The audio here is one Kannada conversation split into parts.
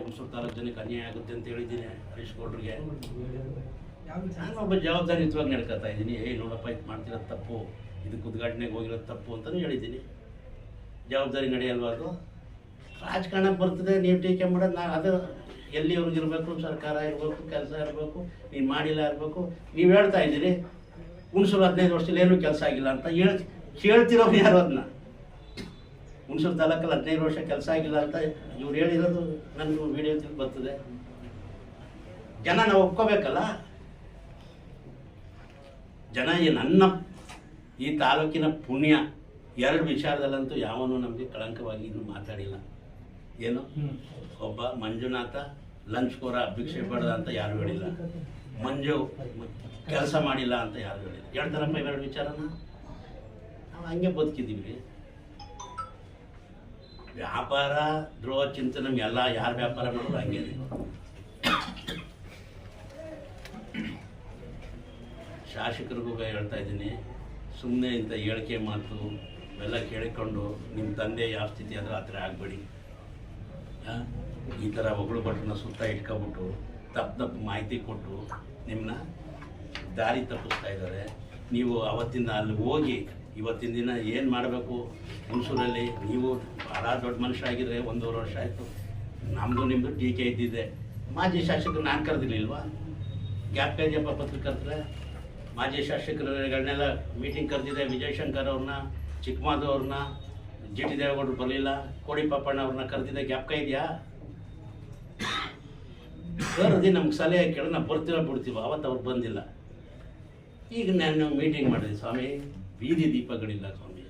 ಹುಣಸೂರು ತಾಲೂಕು ಜನಕ್ಕೆ ಅನ್ಯಾಯ ಆಗುತ್ತೆ ಅಂತ ಹೇಳಿದ್ದೀನಿ ಹರೀಶ್ ಗೌಡ್ರಿಗೆ. ನಾನು ಒಬ್ಬ ಜವಾಬ್ದಾರಿಯುತವಾಗಿ ನಡ್ಕೊತಾ ಇದ್ದೀನಿ. ನೋಡಪ್ಪ ಇದು ಮಾಡ್ತಿರೋದು ತಪ್ಪು, ಇದಕ್ಕೆ ಉದ್ಘಾಟನೆಗೆ ಹೋಗಿರೋದು ತಪ್ಪು ಅಂತಲೂ ಹೇಳಿದ್ದೀನಿ. ಜವಾಬ್ದಾರಿ ನಡೆಯಲ್ವ ಅದು? ರಾಜಕಾರಣ ಬರ್ತದೆ, ನೀವು ಟೀಕೆ ಮಾಡೋದು. ನಾನು ಅದು ಎಲ್ಲಿವ್ರಿಗೆ ಇರಬೇಕು, ಸರ್ಕಾರ ಇರಬೇಕು, ಕೆಲಸ ಇರಬೇಕು, ನೀನು ಮಾಡಿಲ್ಲ ಇರಬೇಕು. ನೀವು ಹೇಳ್ತಾ ಇದ್ದೀರಿ ಹುಣಸೂರು 15 ವರ್ಷದಲ್ಲಿ ಏನೂ ಕೆಲಸ ಆಗಿಲ್ಲ ಅಂತ ಕೇಳ್ತಿರೋರು ಯಾರು? ಅದನ್ನ ಹುಣಸೂರು ತಾಲೂಕಲ್ಲಿ 15 ವರ್ಷ ಕೆಲಸ ಆಗಿಲ್ಲ ಅಂತ ಇವ್ರು ಹೇಳಿರೋದು ನನಗೂ ವಿಡಿಯೋ ತಿಳಿ ಬರ್ತದೆ. ಜನ ನಾವು ಒಪ್ಕೋಬೇಕಲ್ಲ. ಜನ ನನ್ನ ಈ ತಾಲೂಕಿನ ಪುಣ್ಯ 2 ವಿಚಾರದಲ್ಲಂತೂ ಯಾವನು ನಮಗೆ ಕಳಂಕವಾಗಿ ಇನ್ನೂ ಮಾತಾಡಿಲ್ಲ. ಏನು, ಒಬ್ಬ ಮಂಜುನಾಥ ಲಂಚ್ಕೋರ ಭಿಕ್ಷೆ ಪಡೆದ ಅಂತ ಯಾರು ಹೇಳಿಲ್ಲ, ಮಂಜು ಕೆಲಸ ಮಾಡಿಲ್ಲ ಅಂತ ಯಾರು ಹೇಳಿಲ್ಲ. ಹೇಳ್ತಾರಪ್ಪ ಇವೆರಡು ವಿಚಾರನ. ನಾವು ಹಂಗೆ ಬದುಕಿದ್ದೀವಿ. ವ್ಯಾಪಾರ ದ್ರೋಹ ಚಿಂತನೆ ಎಲ್ಲ ಯಾರು ವ್ಯಾಪಾರ ಮಾಡೋದು ಹಂಗೆ. ಶಾಸಕರಿಗೂ ಹೇಳ್ತಾ ಇದ್ದೀನಿ, ಸುಮ್ಮನೆ ಇಂಥ ಹೇಳಿಕೆ ಮಾತು ಎಲ್ಲ ಕೇಳಿಕೊಂಡು ನಿಮ್ಮ ತಂದೆ ಯಾವ ಸ್ಥಿತಿ ಆದರೆ ಆ ಥರ ಆಗಬೇಡಿ. ಈ ಥರ ಒಗಳು ಭಟ್ರನ್ನ ಸುತ್ತ ಇಟ್ಕೊಬಿಟ್ಟು ತಪ್ಪು ಮಾಹಿತಿ ಕೊಟ್ಟು ನಿಮ್ಮನ್ನ ದಾರಿ ತಪ್ಪಿಸ್ತಾ ಇದ್ದಾರೆ. ನೀವು ಅವತ್ತಿಂದ ಅಲ್ಲಿ ಹೋಗಿ ಇವತ್ತಿನ ದಿನ ಏನು ಮಾಡಬೇಕು ಹುಣಸೂರಲ್ಲಿ? ನೀವು ಭಾಳ ದೊಡ್ಡ ಮನುಷ್ಯ ಆಗಿದ್ರೆ 1.5 ವರ್ಷ ಆಯಿತು. ನಮ್ಮದು ನಿಮ್ಮದು ಟೀಕೆ ಇದ್ದಿದ್ದೆ. ಮಾಜಿ ಶಾಸಕರು ನಾನು ಕರೆದಿರ್ಲಿಲ್ವಾ? ಗ್ಯಾಪ್ ಇದೆಯಪ್ಪ ಪತ್ರಕರ್ತರೆ. ಮಾಜಿ ಶಾಸಕರುಗಳನ್ನೆಲ್ಲ ಮೀಟಿಂಗ್ ಕರೆದಿದೆ. ವಿಜಯಶಂಕರ್ ಅವ್ರನ್ನ, ಚಿಕ್ಕಮಾಧವ್ ಅವ್ರನ್ನ, ಜಿ ಟಿ ದೇವೇಗೌಡರು ಬರಲಿಲ್ಲ, ಕೋಡಿ ಪಾಪಣ್ಣ ಅವ್ರನ್ನ ಕರೆದಿದೆ. ಗ್ಯಾಪ್ಕ ಇದೆಯಾ? ಕರೆದಿ ನಮ್ಗೆ ಸಲಹೆ ಕೇಳಿ ನಾವು ಬರ್ತೀವ ಬಿಡ್ತೀವ. ಅವತ್ತು ಅವ್ರು ಬಂದಿಲ್ಲ. ಈಗ ನಾನು ಮೀಟಿಂಗ್ ಮಾಡಿದೆ. ಸ್ವಾಮಿ ಬೀದಿ ದೀಪಗಳಿಲ್ಲ ಸ್ವಾಮಿ,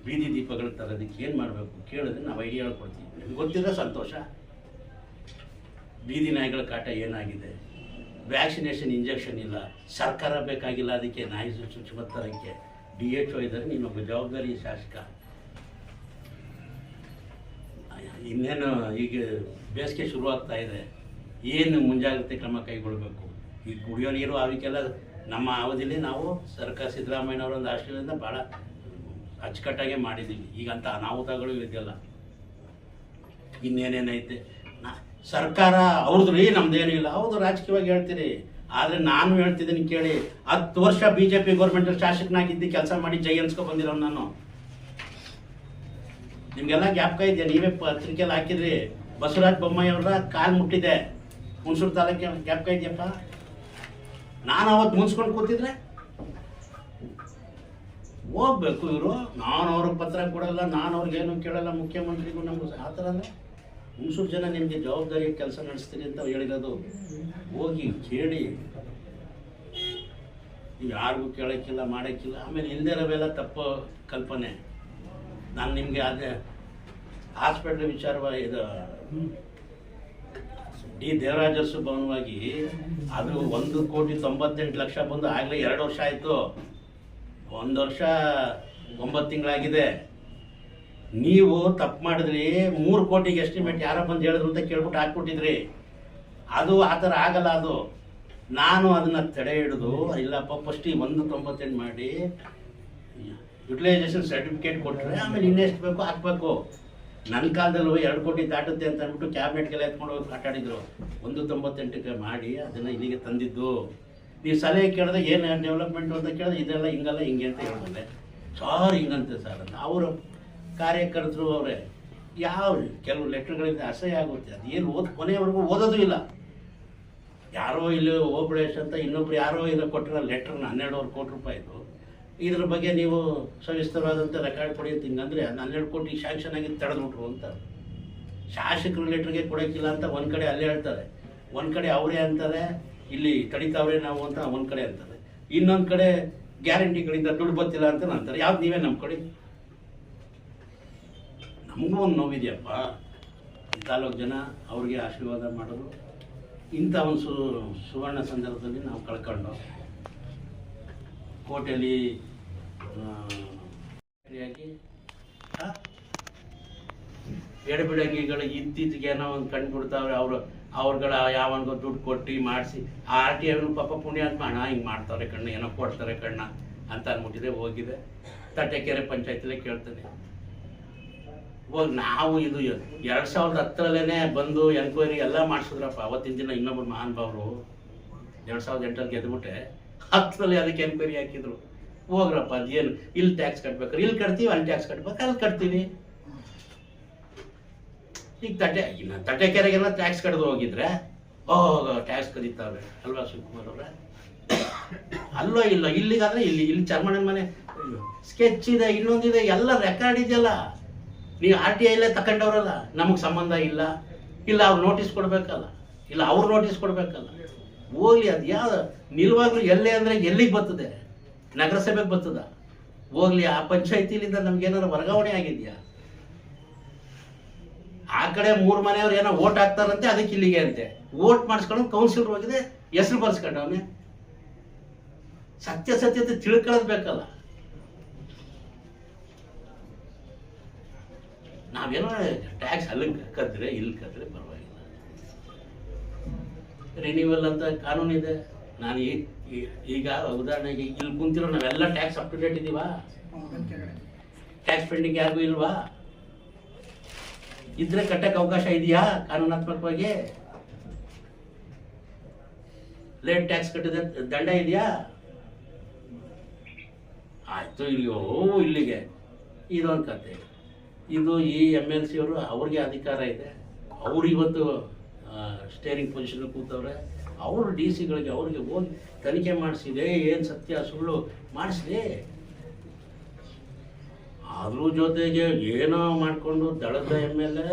ಬೀದಿ ದೀಪಗಳು ತರೋದಕ್ಕೆ ಏನು ಮಾಡಬೇಕು ಕೇಳಿದ್ರೆ ನಾವು ಐಡಿಯಾ ಹೇಳ್ಕೊಡ್ತೀವಿ. ನಿಮ್ಗೆ ಗೊತ್ತಿದ್ರೆ ಸಂತೋಷ. ಬೀದಿ ನಾಯಿಗಳ ಕಾಟ ಏನಾಗಿದೆ, ವ್ಯಾಕ್ಸಿನೇಷನ್ ಇಂಜೆಕ್ಷನ್ ಇಲ್ಲ, ಸರ್ಕಾರ ಬೇಕಾಗಿಲ್ಲ ಅದಕ್ಕೆ ನಾಯಿ ಚುಚ್ಚುಮತ್ತರಕ್ಕೆ. DHO ಇದ್ದಾರೆ, ನೀನೊಬ್ಬ ಜವಾಬ್ದಾರಿ ಶಾಸಕ. ಇನ್ನೇನು ಈಗ ಬೇಸಿಗೆ ಶುರುವಾಗ್ತಾ ಇದೆ, ಏನು ಮುಂಜಾಗ್ರತೆ ಕ್ರಮ ಕೈಗೊಳ್ಳಬೇಕು? ಈ ಕುಡಿಯೋ ನೀರು ಅವಕ್ಕೆಲ್ಲ ನಮ್ಮ ಅವಧಿಯಲ್ಲಿ ನಾವು ಸರ್ಕಾರ ಸಿದ್ದರಾಮಯ್ಯನವರೊಂದು ಆಶ್ರಯದಿಂದ ಭಾಳ ಅಚ್ಚುಕಟ್ಟಾಗೆ ಮಾಡಿದ್ದೀವಿ. ಈಗಂತ ಅನಾಹುತಗಳು ಇದೆಯಲ್ಲ, ಇನ್ನೇನೇನೈತೆ ಸರ್ಕಾರ ಅವ್ರದ್ದು ರೀ, ನಮ್ದೇನೂ ಇಲ್ಲ. ಹೌದು, ರಾಜಕೀಯವಾಗಿ ಹೇಳ್ತೀರಿ, ಆದರೆ ನಾನು ಹೇಳ್ತಿದ್ದೀನಿ ಕೇಳಿ. 10 ವರ್ಷ BJP ಗೌರ್ಮೆಂಟಲ್ಲಿ ಶಾಸಕನಾಗಿದ್ದು ಕೆಲಸ ಮಾಡಿ ಜೈ ಅನ್ಸ್ಕೊ ಬಂದಿರೋ ನಾನು. ನಿಮಗೆಲ್ಲ ಜ್ಞಾಪಕ ಇದೆಯಾ? ನೀವೇ ಪತ್ರಿಕೆಯಲ್ಲಿ ಹಾಕಿದ್ರಿ. ಬಸವರಾಜ ಬೊಮ್ಮಾಯಿ ಅವರ ಕಾಲು ಮುಟ್ಟಿದೆ ಹುಣಸೂರು ತಾಲೂಕಿನ. ಜ್ಞಾಪಕ ಇದೆಯಪ್ಪ? ನಾನು ಅವತ್ತು ಮುನ್ಸ್ಕೊಂಡು ಕೂತಿದ್ರೆ ಹೋಗ್ಬೇಕು ಇವರು. ನಾನು ಅವ್ರಿಗೆ ಪತ್ರ ಕೊಡಲ್ಲ, ನಾನು ಅವ್ರಿಗೇನು ಕೇಳಲ್ಲ, ಮುಖ್ಯಮಂತ್ರಿಗೂ ನಮಗೂ ಆ ಥರ. ಅಂದರೆ ಹುಣಸೂರು ಜನ ನಿಮಗೆ ಜವಾಬ್ದಾರಿ ಕೆಲಸ ನಡೆಸ್ತೀರಿ ಅಂತ ಹೇಳಿರೋದು. ಹೋಗಿ ಕೇಳಿ, ನೀವು ಯಾರಿಗೂ ಕೇಳೋಕ್ಕಿಲ್ಲ, ಮಾಡೋಕ್ಕಿಲ್ಲ. ಆಮೇಲೆ ಇಲ್ಲದೆ ಇರೋವೆಲ್ಲ ತಪ್ಪು ಕಲ್ಪನೆ. ನಾನು ನಿಮಗೆ ಅದೇ ಹಾಸ್ಪಿಟ್ಲ್ ವಿಚಾರವಾಗಿ ಇದು ಡಿ ದೇವರಾಜರ್ಸು ಭವನವಾಗಿ ಅದು 1,98,00,000 ಬಂದು ಆಗಲೇ 2 ವರ್ಷ ಆಯಿತು. 1 ವರ್ಷ 9 ತಿಂಗಳಾಗಿದೆ. ನೀವು ತಪ್ಪು ಮಾಡಿದ್ರಿ. 3 ಕೋಟಿಗೆ ಎಸ್ಟಿಮೇಟ್ ಯಾರೋ ಬಂದು ಹೇಳಿದ್ರು ಅಂತ ಕೇಳ್ಬಿಟ್ಟು ಹಾಕ್ಬಿಟ್ಟಿದ್ರಿ. ಅದು ಆ ಥರ ಆಗಲ್ಲ. ಅದು ನಾನು ಅದನ್ನು ತಡೆ ಹಿಡಿದು ಇಲ್ಲಪ್ಪ ಫಸ್ಟ್ 198 ಮಾಡಿ ಯುಟಿಲೈಸೇಷನ್ ಸರ್ಟಿಫಿಕೇಟ್ ಕೊಟ್ಟರೆ ಆಮೇಲೆ ಇನ್ನೆಷ್ಟು ಬೇಕು ಹಾಕಬೇಕು. ನನ್ನ ಕಾಲದಲ್ಲೂ 2 ಕೋಟಿ ದಾಟುತ್ತೆ ಅಂತ ಅಂದ್ಬಿಟ್ಟು ಕ್ಯಾಬಿನೆಟ್ಗೆಲ್ಲ ಎತ್ಕೊಂಡು ಹೋಗಿ ಆಟಾಡಿದ್ರು. 198ಕ್ಕೆ ಮಾಡಿ ಅದನ್ನು ಇಲ್ಲಿಗೆ ತಂದಿದ್ದು. ನೀವು ಸಲಹೆ ಕೇಳಿದ್ರೆ ಏನು ಡೆವಲಪ್ಮೆಂಟು ಅಂತ ಕೇಳಿದ್ರೆ ಇದೆಲ್ಲ ಹಿಂಗಲ್ಲ ಹಿಂಗೆ ಅಂತ ಹೇಳಿದ್ರೆ, ಸಾರ್ ಹಿಂಗಂತೆ ಸರ್ ಅಂತ. ಅವರು ಕಾರ್ಯಕರ್ತರು ಅವರೇ ಯಾವ ಕೆಲವು ಲೆಟ್ರ್ಗಳಿಂದ ಅಸಹ್ಯ ಆಗುತ್ತೆ. ಅದು ಏನು ಕೊನೆಯವರೆಗೂ ಓದೋದು ಇಲ್ಲ. ಯಾರೋ ಇಲ್ಲಿ ಓಬಳೇಶ್ ಅಂತ ಇನ್ನೊಬ್ರು ಯಾರೋ ಇದನ್ನು ಕೊಟ್ಟಿರೋ ಲೆಟ್ರನ್ನ 12 ಕೋಟಿ ರೂಪಾಯಿದು, ಇದ್ರ ಬಗ್ಗೆ ನೀವು ಸವಿಸ್ತರವಾದಂಥ ರೆಕಾರ್ಡ್ ಕೊಡಿ ಅಂತ ಹಿಂಗಂದರೆ 12 ಕೋಟಿ ಶಾಂಕ್ಷನ್ ಆಗಿ ತಡೆದ್ಬಿಟ್ರು ಅಂತ. ಶಾಸಕರು ಲೆಟ್ರಿಗೆ ಕೊಡೋಕ್ಕಿಲ್ಲ ಅಂತ ಒಂದು ಕಡೆ ಅಲ್ಲೇ ಹೇಳ್ತಾರೆ, ಒಂದು ಕಡೆ ಅವರೇ ಅಂತಾರೆ ಇಲ್ಲಿ ತಡಿತಾವ್ರೆ ನಾವು ಅಂತ ಒಂದು ಕಡೆ ಅಂತಾರೆ, ಇನ್ನೊಂದು ಕಡೆ ಗ್ಯಾರಂಟಿಗಳಿಂದ ದುಡ್ಡು ಬರ್ತಿಲ್ಲ ಅಂತ ಅಂತಾರೆ. ಯಾವ್ದು ನೀವೇ ನಮ್ಮ ಕಡೆ? ನಮಗೂ ಒಂದು ನೋವಿದೆಯಪ್ಪ. ಈ ತಾಲೂಕು ಜನ ಅವ್ರಿಗೆ ಆಶೀರ್ವಾದ ಮಾಡೋದು ಇಂಥ ಒಂದು ಸುವರ್ಣ ಸಂದರ್ಭದಲ್ಲಿ ನಾವು ಕಳ್ಕೊಂಡು ಕೋಟೆಯಲ್ಲಿ ಎಡಬಿಡಂಗಿಗಳು ಇತ್ತೀಚೆಗೆ ಏನೋ ಒಂದು ಕಂಡುಬಿಡ್ತಾವ್ರೆ. ಅವ್ರುಗಳ ಯಾವನಿಗೋ ದುಡ್ಡು ಕೊಟ್ಟು ಮಾಡಿಸಿ ಆ RTI ಪಾಪ ಪುಣ್ಯಾತ್ಮ ಹಣ ಹಿಂಗೆ ಮಾಡ್ತಾರೆ ಕಣ್ಣ, ಏನೋ ಕೊಡ್ತಾರೆ ಕಣ್ಣ ಅಂತ ಅಂದ್ಬಿಟ್ಟಿದೆ. ಹೋಗಿದೆ ತಟ್ಟೆಕೆರೆ ಪಂಚಾಯತಿಲೇ ಕೇಳ್ತಾನೆ. ಇವಾಗ ನಾವು ಇದು 2010ರಲ್ಲೇ ಬಂದು ಎನ್ಕ್ವೈರಿ ಎಲ್ಲ ಮಾಡಿಸಿದ್ರಪ್ಪ. ಅವತ್ತಿನ ದಿನ ಇನ್ನೊಬ್ಬರು ಮಹಾನುಭಾವರು 2008 ಗೆದ್ಬಿಟ್ಟೆ 10ರಲ್ಲಿ ಅದಕ್ಕೆ ಎನ್ಕ್ವೈರಿ ಹಾಕಿದ್ರು. ಹೋಗ್ರಪ್ಪ ಅದೇನು ಇಲ್ಲಿ ಟ್ಯಾಕ್ಸ್ ಕಟ್ಬೇಕಾರೆ ಇಲ್ಲಿ ಕಟ್ತೀವಿ, ಅಲ್ಲಿ ಟ್ಯಾಕ್ಸ್ ಕಟ್ಬೇಕು ಅಲ್ಲಿ ಕಟ್ತೀವಿ. ಈಗ ತಟ್ಟೆಕೆರೆಗೆಲ್ಲ ಟ್ಯಾಕ್ಸ್ ಕಡ್ದು ಹೋಗಿದ್ರೆ ಟ್ಯಾಕ್ಸ್ ಕದೀತಾವ್ರೆ ಅಲ್ವಾ ಶಿವಕುಮಾರ್ ಅವ್ರೆ? ಅಲ್ಲೋ ಇಲ್ಲ, ಇಲ್ಲಿಗಾದ್ರೆ ಇಲ್ಲಿ ಚರ್ಮಣ್ಣನ ಮನೆ ಸ್ಕೆಚ್ ಇದೆ, ಇನ್ನೊಂದಿದೆ, ಎಲ್ಲ ರೆಕಾರ್ಡ್ ಇದೆಯಲ್ಲ. ನೀವು RTIಲೇ ತಗೊಂಡವ್ರಲ್ಲ, ನಮಗೆ ಸಂಬಂಧ ಇಲ್ಲ. ಇಲ್ಲ ಅವ್ರು ನೋಟಿಸ್ ಕೊಡ್ಬೇಕಲ್ಲ, ಇಲ್ಲ ಅವ್ರು ನೋಟಿಸ್ ಕೊಡ್ಬೇಕಲ್ಲ. ಹೋಗ್ಲಿ, ಅದು ಯಾವ್ದು ನಿಲ್ವಾಗ್ಲೂ ಎಲ್ಲೇ ಅಂದರೆ ಎಲ್ಲಿಗೆ ಬರ್ತದೆ? ನಗರಸಭೆಗೆ ಬರ್ತದ? ಹೋಗ್ಲಿ, ಆ ಪಂಚಾಯತಿಲಿಂದ ನಮ್ಗೇನಾದ್ರು ವರ್ಗಾವಣೆ ಆಗಿದೆಯಾ? ಆ ಕಡೆ 3 ಮನೆಯವ್ರು ಏನೋ ಓಟ್ ಹಾಕ್ತಾರಂತೆ, ಅದಕ್ಕೆ ಇಲ್ಲಿಗೆ ಅಂತೆ ಓಟ್ ಮಾಡಿಸ್ಕೊಂಡು ಕೌನ್ಸಿಲರ್ ಹೋಗಿದೆ, ಹೆಸರು ಬರ್ಸ್ಕೊಂಡವನೇ. ಸತ್ಯತೆ ತಿಳ್ಕೊಳ್ಳೋದು ಬೇಕಲ್ಲ. ನಾವೇನೋ ಟ್ಯಾಕ್ಸ್ ಅಲ್ಲಿ ಕದ್ರೆ ಇಲ್ಲಿ ಕದ್ರೆ ಪರವಾಗಿಲ್ಲ. ರಿನ್ಯೂವಲ್ ಅಂತ ಕಾನೂನಿದೆ. ನಾನು ಈಗ ಉದಾಹರಣೆಗೆ ಇಲ್ಲಿ ಕುಂತಿರೋ ನಾವೆಲ್ಲ ಟ್ಯಾಕ್ಸ್ ಅಪ್ ಟು ಡೇಟ್ ಇದೀವಾ? ಟ್ಯಾಕ್ಸ್ ಪೆಂಡಿಂಗ್ ಯಾರಿಗೂ ಇಲ್ವಾ? ಇದ್ರೆ ಕಟ್ಟಕ್ಕೆ ಅವಕಾಶ ಇದೆಯಾ ಕಾನೂನಾತ್ಮಕವಾಗಿ? ಲೇಟ್ ಟ್ಯಾಕ್ಸ್ ಕಟ್ಟಿದ ದಂಡ ಇದೆಯಾ? ಆಯ್ತು, ಇಲ್ಲಿಗೆ ಇದೊಂದು ಕತೆ. ಇದು ಈ MLC ಅವರು, ಅವ್ರಿಗೆ ಅಧಿಕಾರ ಇದೆ. ಅವ್ರು ಇವತ್ತು ಸ್ಟೇರಿಂಗ್ ಪೊಸಿಷನ್ ಕೂತವ್ರೆ. ಅವರು DC ಗಳಿಗೆ ಅವ್ರಿಗೆ ಹೋಗಿ ತನಿಖೆ ಮಾಡಿಸಿದೆ, ಏನು ಸತ್ಯ ಸುಳ್ಳು ಮಾಡಿಸ್ಲಿ. ಅದ್ರ ಜೊತೆಗೆ ಏನೋ ಮಾಡಿಕೊಂಡು ದಳದ MLA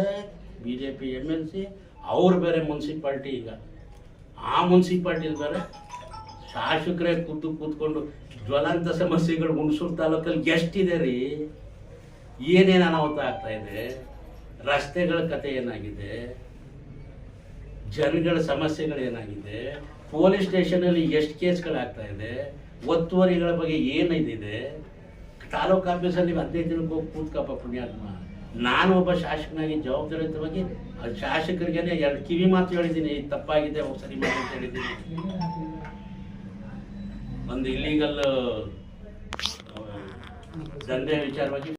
BJP MLC ಅವ್ರು ಬೇರೆ ಮುನ್ಸಿಪಾಲ್ಟಿ. ಈಗ ಆ ಮುನ್ಸಿಪಾಲ್ಟಿಲಿ ಬೇರೆ ಶಾಸಕರೇ ಕೂತ್ಕೊಂಡು ಜ್ವಲಂತ ಸಮಸ್ಯೆಗಳು ಹುಣಸೂರು ತಾಲೂಕಲ್ಲಿ ಎಷ್ಟಿದೆ ರೀ, ಏನೇನು ಅನಾಹುತ ಆಗ್ತಾ ಇದೆ, ರಸ್ತೆಗಳ ಕತೆ ಏನಾಗಿದೆ, ಜನಗಳ ಸಮಸ್ಯೆಗಳೇನಾಗಿದೆ, ಪೊಲೀಸ್ ಸ್ಟೇಷನಲ್ಲಿ ಎಷ್ಟು ಕೇಸ್ಗಳಾಗ್ತಾ ಇದೆ, ಒತ್ತುವರಿಗಳ ಬಗ್ಗೆ ಏನಿದೆ. ತಾಲೂಕು ಆಫೀಸಲ್ಲಿ 15 ದಿನಕ್ಕೆ ಹೋಗಿ ಕೂತ್ಕಪ್ಪ ಪುಣ್ಯಾತ್ಮ. ನಾನು ಒಬ್ಬ ಶಾಸಕನಾಗಿ ಜವಾಬ್ದಾರಿಯುತವಾಗಿ ಶಾಸಕರಿಗೆ 2 ಕಿವಿ ಮಾತು ಹೇಳಿದ್ದೀನಿ, ತಪ್ಪಾಗಿದೆ ಸರಿ ಮಾಡಿ ಅಂತ ಹೇಳಿದ್ದೀನಿ. ಒಂದು ಇಲ್ಲಿಗಲ್ ದಂಧೆ ವಿಚಾರವಾಗಿ